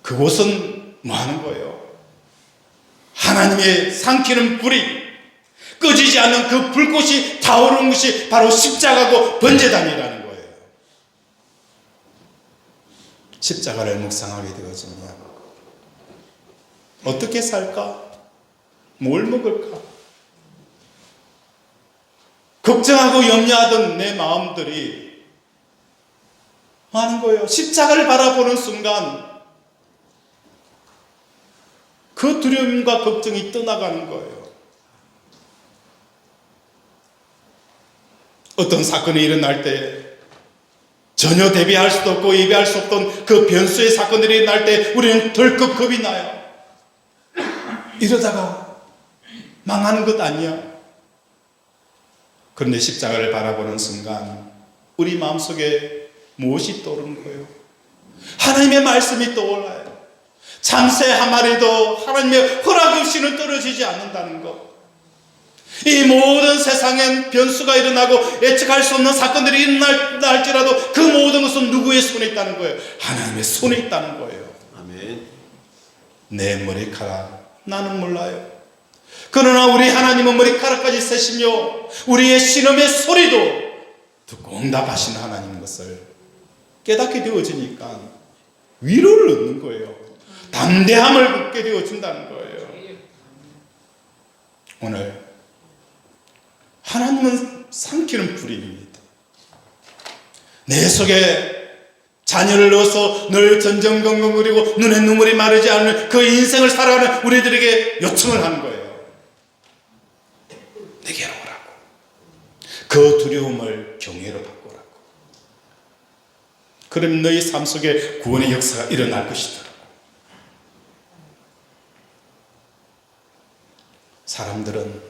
그곳은 뭐 하는 거예요? 하나님의 삼키는 불이 꺼지지 않는 그 불꽃이 타오르는 것이 바로 십자가고 번제단이라는 거예요. 십자가를 묵상하게 되어지면 어떻게 살까? 뭘 먹을까? 걱정하고 염려하던 내 마음들이 하는 거예요. 십자가를 바라보는 순간 그 두려움과 걱정이 떠나가는 거예요. 어떤 사건이 일어날 때 전혀 대비할 수도 없고 예비할 수 없던 그 변수의 사건들이 일어날 때 우리는 덜컥 겁이 나요. 이러다가 망하는 것 아니야. 그런데 십자가를 바라보는 순간 우리 마음속에 무엇이 떠오르는 거예요? 하나님의 말씀이 떠올라요. 참새 한 마리도 하나님의 허락 없이는 떨어지지 않는다는 것. 이 모든 세상엔 변수가 일어나고 예측할 수 없는 사건들이 일어날지라도 그 모든 것은 누구의 손에 있다는 거예요? 하나님의 손에 있다는 거예요. 아멘. 내 머리카락 나는 몰라요. 그러나 우리 하나님은 머리카락까지 세시며 우리의 신음의 소리도 듣고 응답하시는 하나님인 것을 깨닫게 되어지니까 위로를 얻는 거예요. 담대함을 얻게 되어진다는 거예요. 오늘 하나님은 삼키는 불입니다. 내 속에 자녀를 넣어서 늘 전전긍긍거리고 눈에 눈물이 마르지 않는 그 인생을 살아가는 우리들에게 요청을 하는 거예요. 내게로 오라고. 그 두려움을 경외로 바꾸라고. 그럼 너희 삶 속에 구원의 역사가 일어날 것이다. 사람들은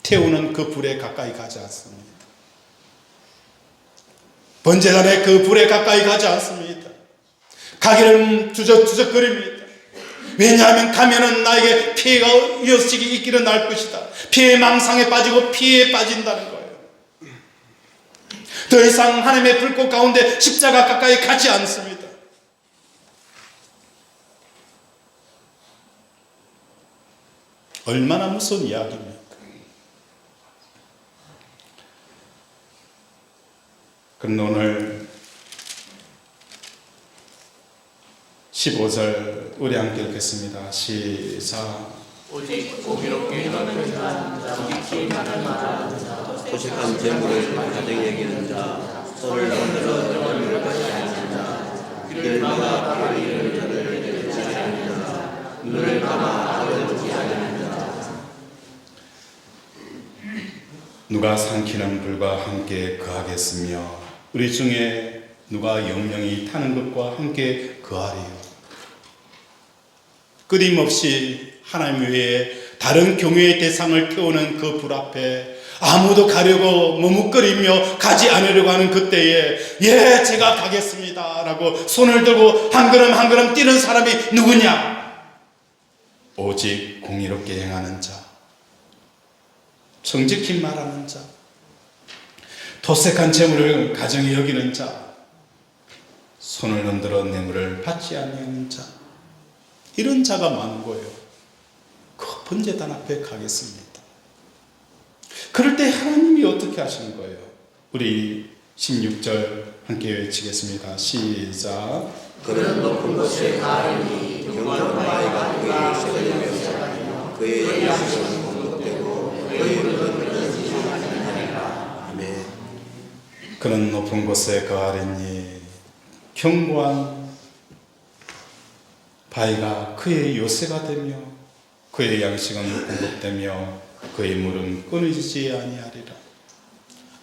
태우는 그 불에 가까이 가지 않습니다. 번제단의 그 불에 가까이 가지 않습니다. 가기를 주저주저거립니다. 왜냐하면 가면은 나에게 피해가 이어지기 있기를 날 것이다. 피해 망상에 빠지고 피해에 빠진다는 거예요. 더 이상 하나님의 불꽃 가운데 십자가 가까이 가지 않습니다. 얼마나 무서운 이야기입니까? 그런데 오늘 15절 우리 함께 읽겠습니다. 시작. 오직 공의롭게 일하는 자, 지키기 하는 자, 소식한 재물을 가정 여기는 자, 손을 흔들어 열매를 받지 않는 자, 길을 막아 길을 잃은 자를 데리지 않는 자, 눈을 감아 아버지 않는 자. 누가 삼키는 불과 함께 거하겠으며 우리 중에 누가 영영이 타는 것과 함께 거하리요. 끊임없이 하나님 외에 다른 경외의 대상을 태우는 그 불 앞에 아무도 가려고 머뭇거리며 가지 않으려고 하는 그때에 예 제가 가겠습니다 라고 손을 들고 한 걸음 한 걸음 뛰는 사람이 누구냐? 오직 공의롭게 행하는 자, 정직히 말하는 자, 토색한 재물을 가정히 여기는 자, 손을 흔들어 뇌물을 받지 아니하는 자, 이런 자가 많은 거예요. 그 번제단 앞에 가겠습니다. 그럴 때 하나님이 어떻게 하시는 거예요? 우리 16절 함께 외치겠습니다. 시작. 그는 높은 곳에 가리니 경건한 바위가 그의 세대며 그의 양식은 공급되고 그의 물은 하리라. 아멘. 그는 높은 곳에 거하리니 견고한 바위가 그의 요새가 되며 그의 양식은 공급되며 그의 물은 끊어지지 아니하리라.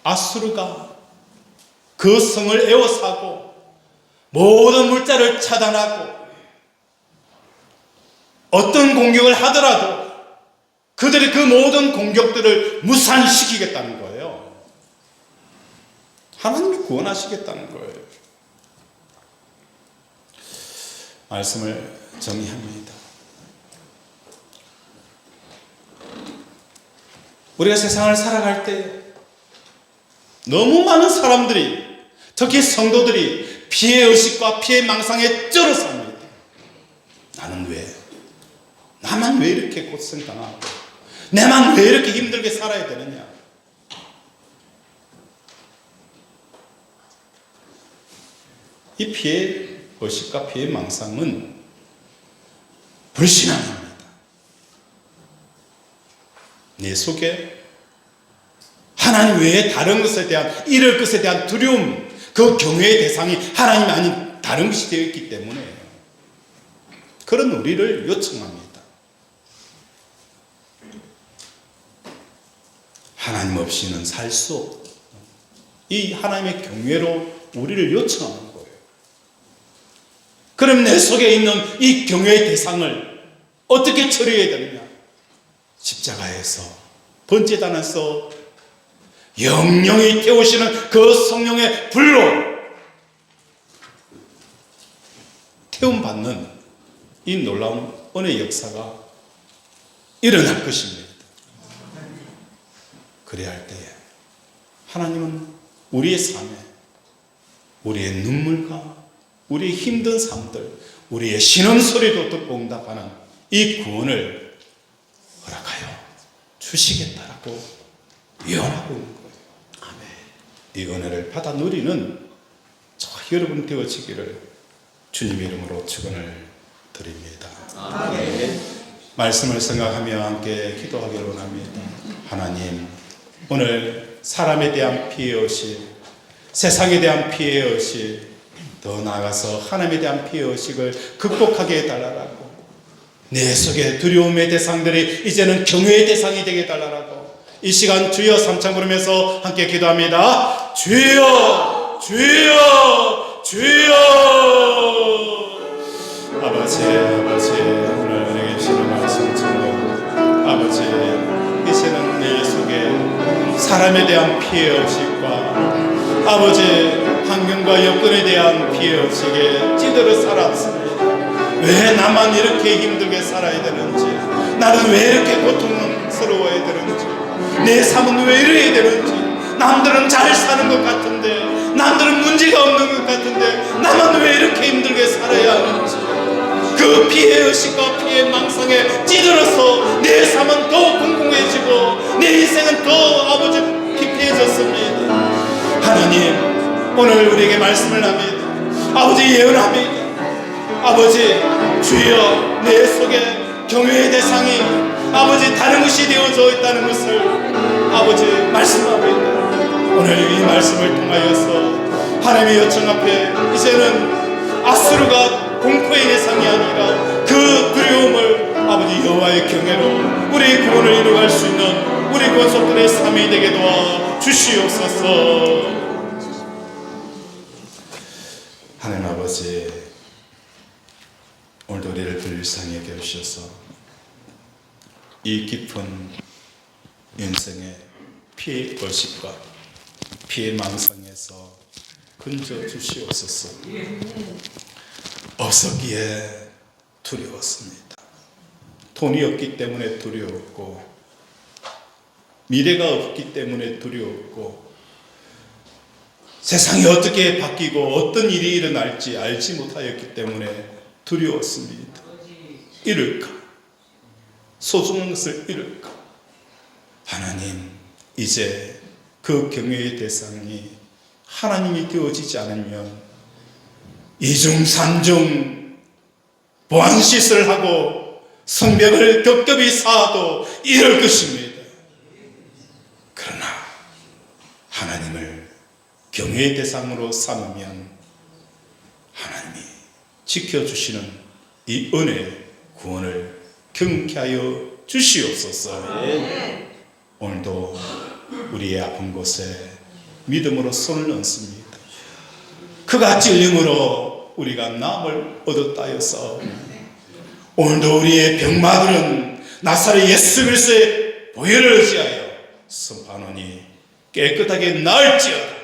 아수르가 그 성을 에워싸고 모든 물자를 차단하고 어떤 공격을 하더라도 그들이 그 모든 공격들을 무산시키겠다는 거예요. 하나님이 구원하시겠다는 거예요. 말씀을 정리합니다. 우리가 세상을 살아갈 때 너무 많은 사람들이, 특히 성도들이 피해의식과 피해망상에 쩔어삽니다. 나는 왜? 나만 왜 이렇게 고생당하고 내만 왜 이렇게 힘들게 살아야 되느냐? 이 피해의식과 피해망상은 불신앙입니다. 내 속에 하나님 외에 다른 것에 대한, 이럴 것에 대한 두려움, 그 경외의 대상이 하나님이 아닌 다른 것이 되어 있기 때문에 그런 우리를 요청합니다. 하나님 없이는 살 수 없다. 이 하나님의 경외로 우리를 요청하는 거예요. 그럼 내 속에 있는 이 경외의 대상을 어떻게 처리해야 되느냐? 십자가에서, 번제단에서 영영히 태우시는 그 성령의 불로 태움받는 이 놀라운 은혜의 역사가 일어날 것입니다. 그래야 할 때에 하나님은 우리의 삶에, 우리의 눈물과 우리의 힘든 삶들, 우리의 신음소리도 듣고 응답하는 이 구원을 허락하여 주시겠다라고 예언하고 있는 거예요. 아멘. 이 은혜를 받아 누리는 저와 여러분 되어지기를 주님의 이름으로 축원을 드립니다. 아멘. 말씀을 생각하며 함께 기도하기를 원합니다. 하나님, 오늘 사람에 대한 피해의식, 세상에 대한 피해의식, 더 나아가서 하나님에 대한 피해의식을 극복하게 해달라고, 내 속에 두려움의 대상들이 이제는 경외의 대상이 되게 해달라고 이 시간 주여 삼창 부르면서 함께 기도합니다. 주여, 주여, 주여. 아버지, 아버지, 오늘 은혜 계시는 말씀처럼 아버지, 이제는 내 속에 사람에 대한 피해의식과 아버지 환경과 여건에 대한 피해의식에 찌들어 살았습니다. 왜 나만 이렇게 힘들게 살아야 되는지, 나는 왜 이렇게 고통스러워야 되는지, 내 삶은 왜 이래야 되는지, 남들은 잘 사는 것 같은데, 남들은 문제가 없는 것 같은데 나만 왜 이렇게 힘들게 살아야 하는지, 그 피해의식과 피해망상에 찌들어서 내 삶은 더 궁금해지고 내 인생은 더 아버지 피폐해졌습니다. 하나님, 오늘 우리에게 말씀을 합니다. 아버지, 예언합니다. 아버지, 주여, 내 속에 경외의 대상이 아버지 다른 것이 되어져 있다는 것을 아버지 말씀합니다. 오늘 이 말씀을 통하여서 하나님의 요청 앞에 이제는 아수르가 공포의 대상이 아니라 그 두려움을 아버지 여호와의 경외로 우리 구원을 이루어갈 수 있는 우리 권속들의 삶이 되게 도와 주시옵소서. 하나님 아버지, 오늘도 우리를 불쌍히 여겨주셔서 이 깊은 인생의 피해 의식과 피해 망상에서 건져 주시옵소서. 없었기에 두려웠습니다. 돈이 없기 때문에 두려웠고, 미래가 없기 때문에 두려웠고, 세상이 어떻게 바뀌고 어떤 일이 일어날지 알지 못하였기 때문에 두려웠습니다. 잃을까? 소중한 것을 잃을까? 하나님, 이제 그 경외의 대상이 하나님이 되어지지 않으면 이중삼중 보안시설을 하고 성벽을 겹겹이 쌓아도 이럴 것입니다. 그러나 하나님을 경외의 대상으로 삼으면 하나님이 지켜주시는 이 은혜 구원을 경쾌하여 주시옵소서. 오늘도 우리의 아픈 곳에 믿음으로 손을 얹습니다. 그가 찔림으로 우리가 남을 얻었다 하여서 오늘도 우리의 병마들은 나사렛 예수 그리스도의 보혈을 의지하여 선포하노니 깨끗하게 나을지어다.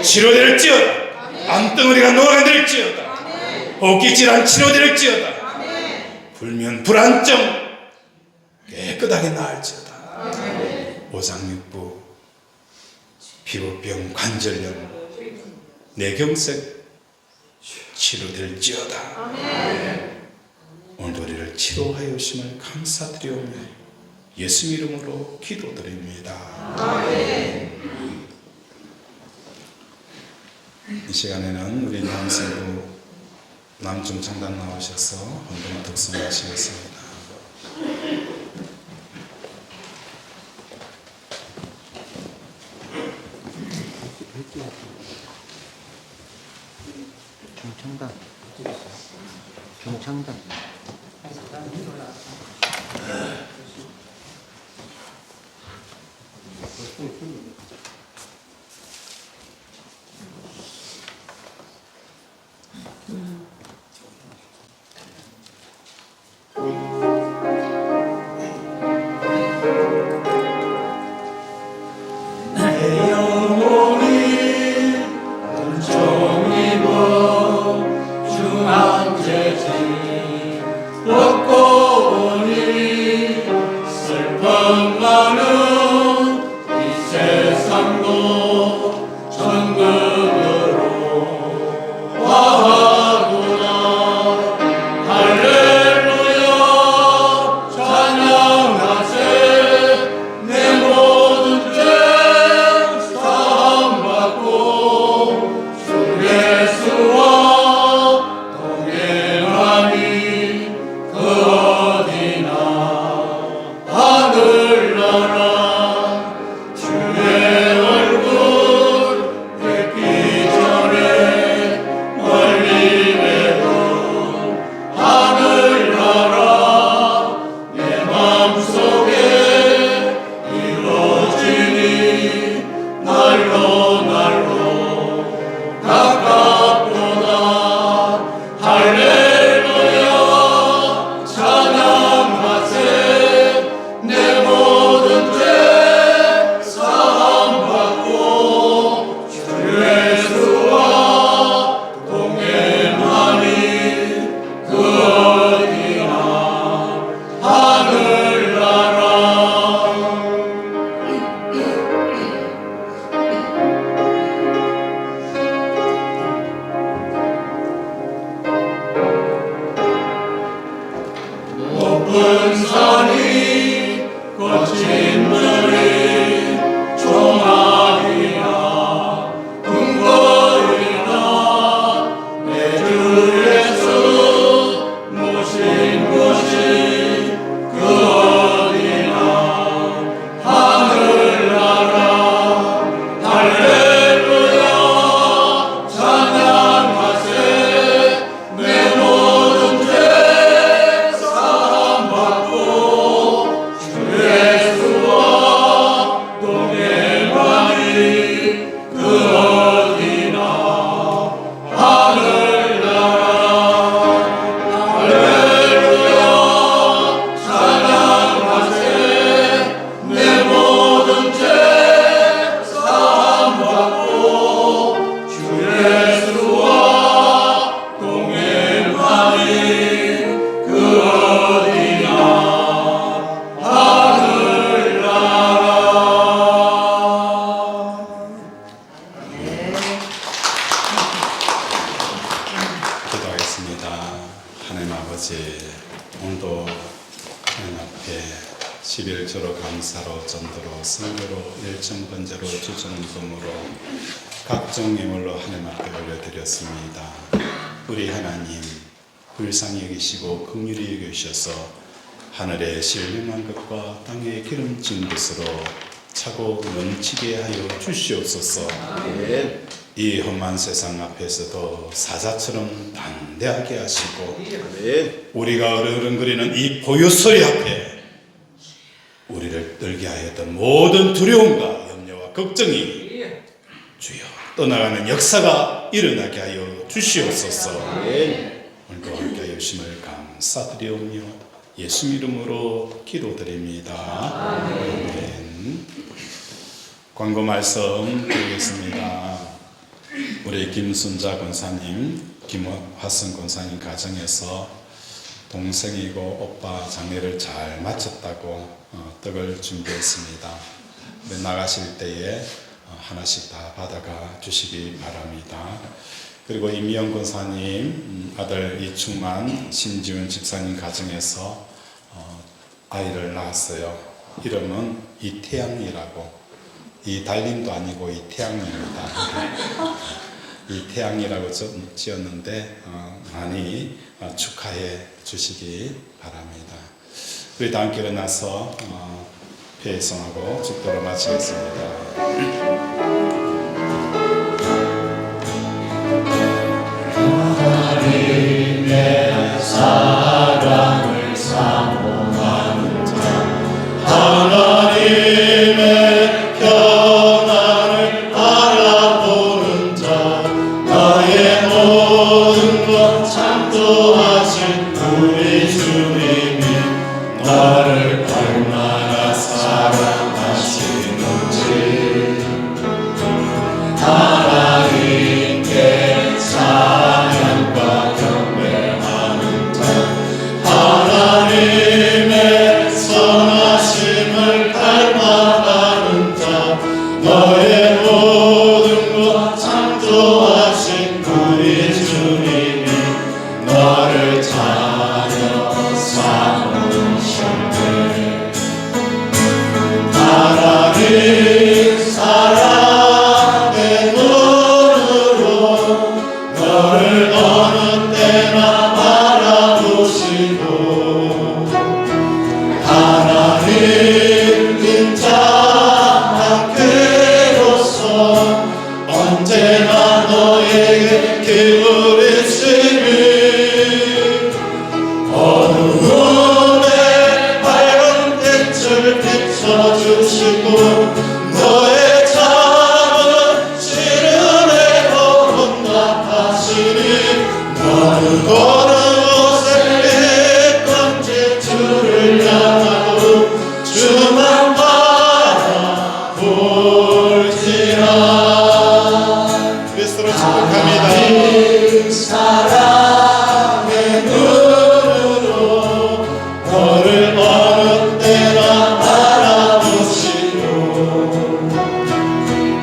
치료될지어다. 암덩어리가 녹아낼지어다. 호흡기질환 치료될지어다. 불면 불안증 깨끗하게 나을지어다. 오장육부 피부병 관절염 뇌경색 치료될지어다. 오늘도 우리를 치료하여 주심을 감사드리오며 예수 이름으로 기도드립니다. 이 시간에는 우리 남성부 남중창단 나오셔서 헌금 덕성하시겠습니다. 경창단. 경창단. 중앙제지 벗고 오니 아버지, 오늘도 하나님 앞에 11조로 감사로 전도로 선교로 일천번제로 주전금으로 각종 예물로 하나님 앞에 올려드렸습니다. 우리 하나님 불쌍히 여기시고 긍휼히 여기셔서 하늘의 신령한 것과 땅의 기름진 것으로 차고 넘치게 하여 주시옵소서. 이 험한 세상 앞에서도 사자처럼 담대하게 하시고 우리가 어른거리는 이 보요소리 앞에 우리를 떨게 하였던 모든 두려움과 염려와 걱정이 주여 떠나가는 역사가 일어나게 하여 주시옵소서. 오늘도 함께 하여 주심을 감사드리오며 예수 이름으로 기도드립니다. 아멘. 광고 말씀 드리겠습니다. 우리 김순자 권사님, 김화선 권사님 가정에서 동생이고 오빠 장례를 잘 마쳤다고 떡을 준비했습니다. 나가실 때에 하나씩 다 받아가 주시기 바랍니다. 그리고 임미영 권사님 아들 이충만 신지훈 집사님 가정에서 아이를 낳았어요. 이름은 이태양이라고. 이 달림도 아니고 이태양입니다. 이태양이라고 지었는데 많이 축하해 주시기 바랍니다. 우리 다 함께 일어나서 배송하고 축도로 마치겠습니다. 하나님의 사랑을 사모하는 자, 하나님의 평안을 바라보는 자, 나의 모든 것 창조하신 우리 주님이 나를 얼마나 사랑하시는지 하나님께 찬양과 경배하는 자, 하나님의 선하심을 닮아가는 자, 너의 모든 것 창조하신 우리 주님이 너를 자녀 삼으셨네. 하나님 사랑의 눈으로 너를 어느 때나 바라보시고 하나님 인자 함께로서 언제나 너에게 기울이시니 어두움에 밝은 빛을 비춰주시고 너의 잠은 시름에도 응답하시니 너는 어느 곳에 있든지 주를 향하고 주만 바라볼지라. 그리스도로 축복합니다. 사랑의 눈으로 너를 어느 때나 바라보시고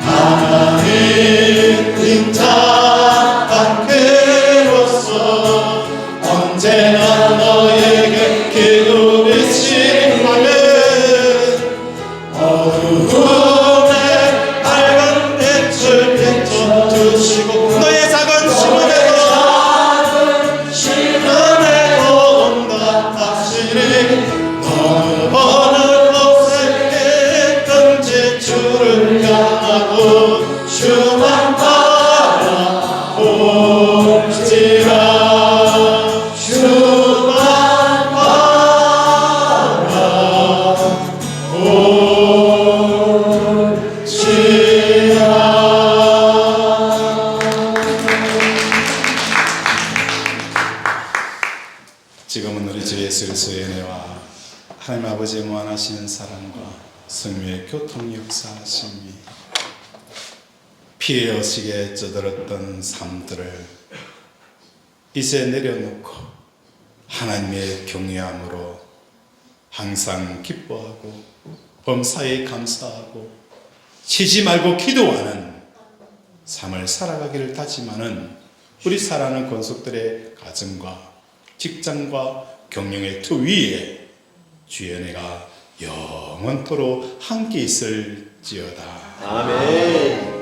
하나님 인자 함께로서 언제나 너에게 기울이신 아멘. 어두움에 밝은 빛을 비춰주시고 너의 작은 시름에도 응답하시니 너는 어느 곳에 있든지 주를 향하고 주만 바라볼지라. 주만 지금은 우리 주 예수 그리스도의 은혜와 하나님 아버지의 무한하신 사랑과 성령의 교통 역사하심이 피에 어시게 쪄들었던 삶들을 이제 내려놓고 하나님의 경외함으로 항상 기뻐하고 범사에 감사하고 쉬지 말고 기도하는 삶을 살아가기를 다짐하는 우리 사랑하는 권속들의 가정과 직장과 경영의 터 위에 주의 은혜가 영원토록 함께 있을지어다. 아멘.